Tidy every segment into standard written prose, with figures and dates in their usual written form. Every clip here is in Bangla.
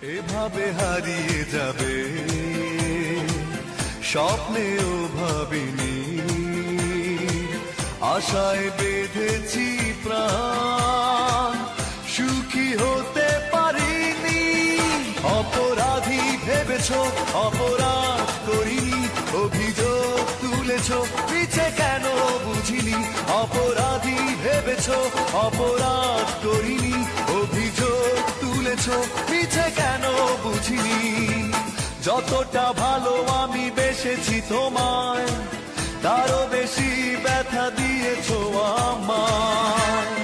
এভাবে হারিয়ে যাবে স্বপ্নেও ভাবিনি, আশায় বেঁধেছি প্রাণ, সুখী হতে পারিনি। অপরাধী ভেবেছ, অপরাধ করিনি, অভিযোগ তুলেছ, মিছে কেন বুঝিনি। অপরাধী ভেবেছ, অপরাধ করিনি, অভিযোগ তুলেছ, মিছে কেন বুঝিনি। যতটা ভালো আমি বেসেছি তোমায়, তারও বেশি ব্যথা দিয়েছ আমায়।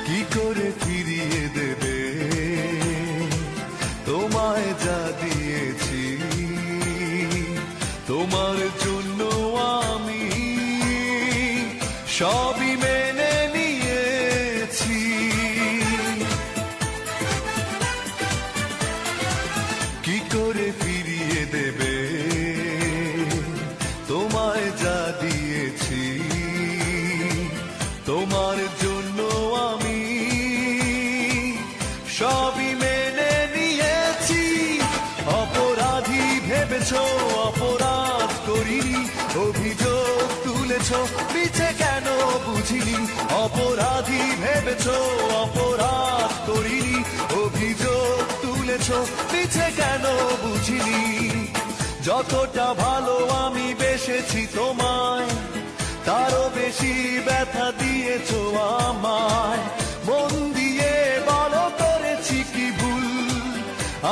কি করে ফিরিয়ে দেবে তোমায় যা দিয়েছি, তোমার জন্য আমি সবই মেনে নিয়েছি। কি করে ফিরিয়ে দেবে তোমায় যা দিয়েছি, তোমার জন্য আমি সবই মেনে নিয়েছি। অপরাধী ভেবেছ, অপরাধ করিনি, অভিযোগ তুলেছ, মিছে কেন বুঝিনি। অপরাধী ভেবেছ, অপরাধ করিনি, অভিযোগ তুলেছ, মিছে কেন বুঝিনি। যতটা ভালো আমি বেসেছি তোমায়, তারও বেশি ব্যথা দিয়েছ আমায়। মন দিয়ে বলো করেছি কি ভুল,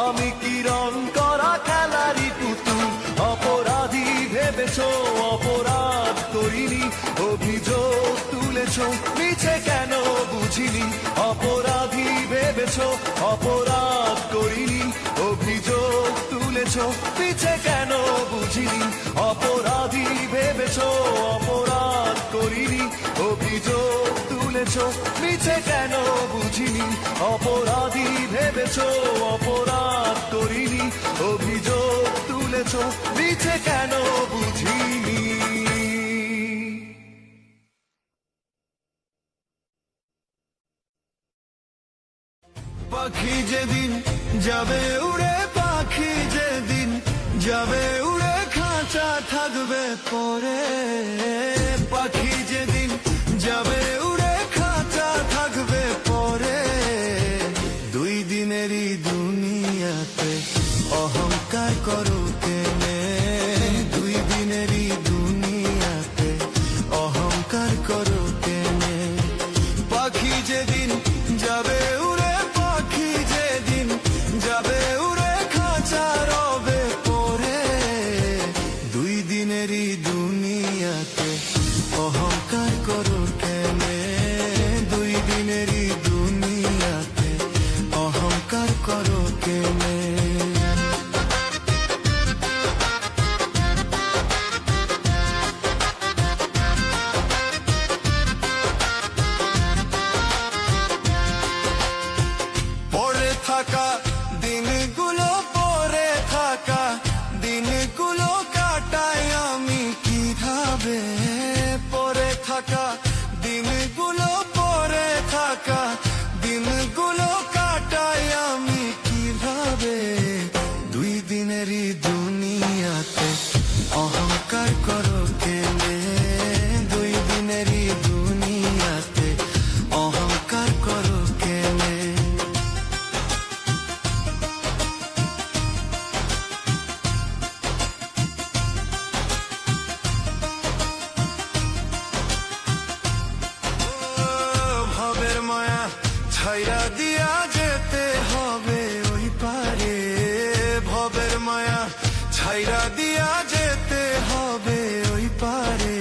আমি কি রং করা খেলারি পুতুল। অপরাধী ভেবেছ, অপরাধ করিনি, অভিযোগ তুলেছ, মিছে কেন বুঝিনি। অপরাধী ভেবেছ, অপরাধ করিনি, অভিযোগ তুলেছ, মিছে কেন বুঝিনি। অপরাধী ভেবেছ, অপরাধ করিনি, অভিযোগ তুলেছ, মিছে কেন বুঝিনি। অপরাধী ভেবেছ, অপরাধ করিনি, অভিযোগ তুলেছ, মিছে কেন বুঝিনি। পাখি যেদিন যাবে উড়ে, পাখি যেদিন যাবে উড়ে, খাঁচা থাকবে পরে। পাখি যেদিন যাবে উড়ে, খাঁচা থাকবে পরে। দুই দিনেরই দুনিয়াতে অহংকার করো কেনে, দুই দিনেরই দুনিয়াতে অহংকার করো কেনে। পাখি যেদিন যাবে উড়ে, পাখি যেদিন যাবে উড়ে, খাঁচা রবে পরে। দুই দিনেরই দুনিয়াতে অহংকার করো কেনে, দুই দিনেরই দুনিয়াতে অহংকার করো কেনে। পড়ে থাকা দিনগুলো, পড়ে থাকা দিনগুলো কাটাই আমি কিভাবে। পড়ে থাকা দিনগুলো, পড়ে থাকা দিনগুলো কাটাই আমি কিভাবে। দুই দিনেরই দুনিয়াতে অহংকার করো কেনে, দুই দিনেরই দুনিয়াতে অহংকার করো কেনে। ভবের মায়া ছাইরা দিয়া যেতে হবে ওই পারে, ভবের মায়া ছাইরা দিয়া যেতে হবে ওই পারে।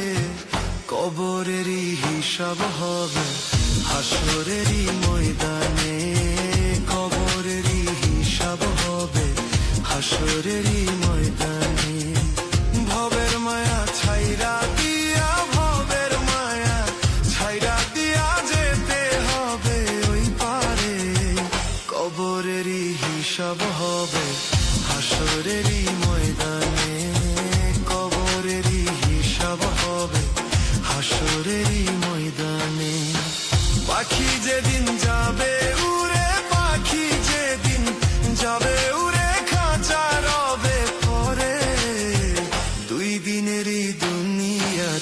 কবরেরই হিসাব হবে হাসরেরই ময়দানে, কবরেরই হিসাব হবে হাসরেরই ময়দানে। ভবের মায়া ছাইরা দিয়া, ভবের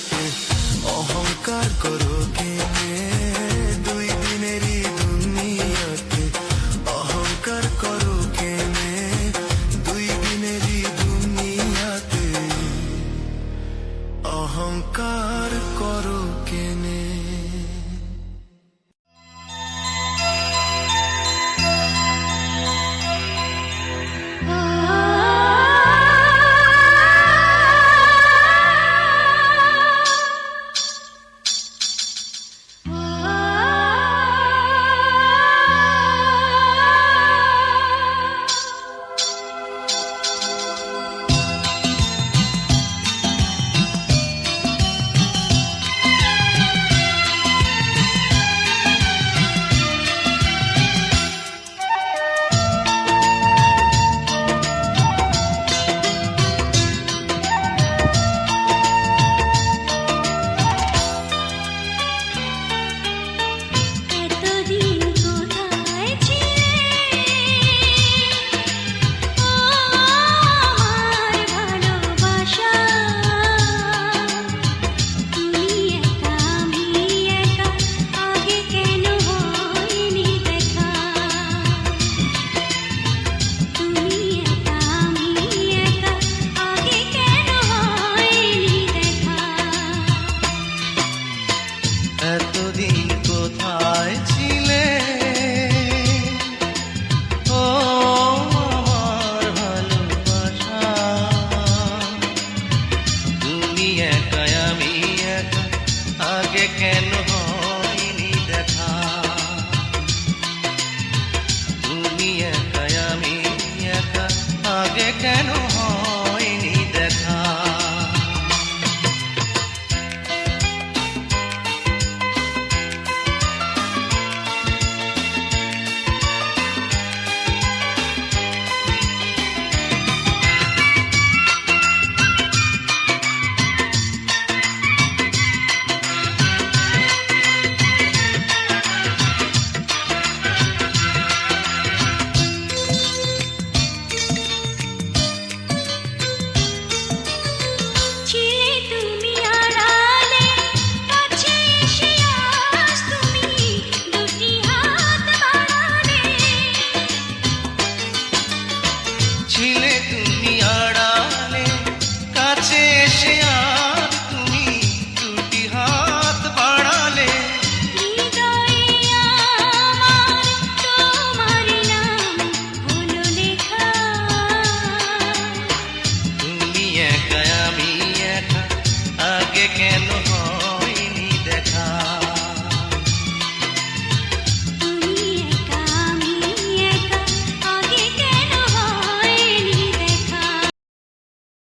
দুনিয়াতে অহংকার করো কেনে, দুই দিনেরই দুনিয়াতে অহংকার করো কেনে, দুই দিনেরই দুনিয়াতে অহংকার করো কেনে। এতদিন কোথায় ছিলে আমার ভালোবাসা, তুমি একা আমি একা, আগে কেন হয়নি দেখা, তুমি একা আমি একা, আগে কেন হয়নি দেখা। এতদিন কোথায় ছিলে ও আমার ভালোবাসা, তুমি একা আমি একা, আগে কেন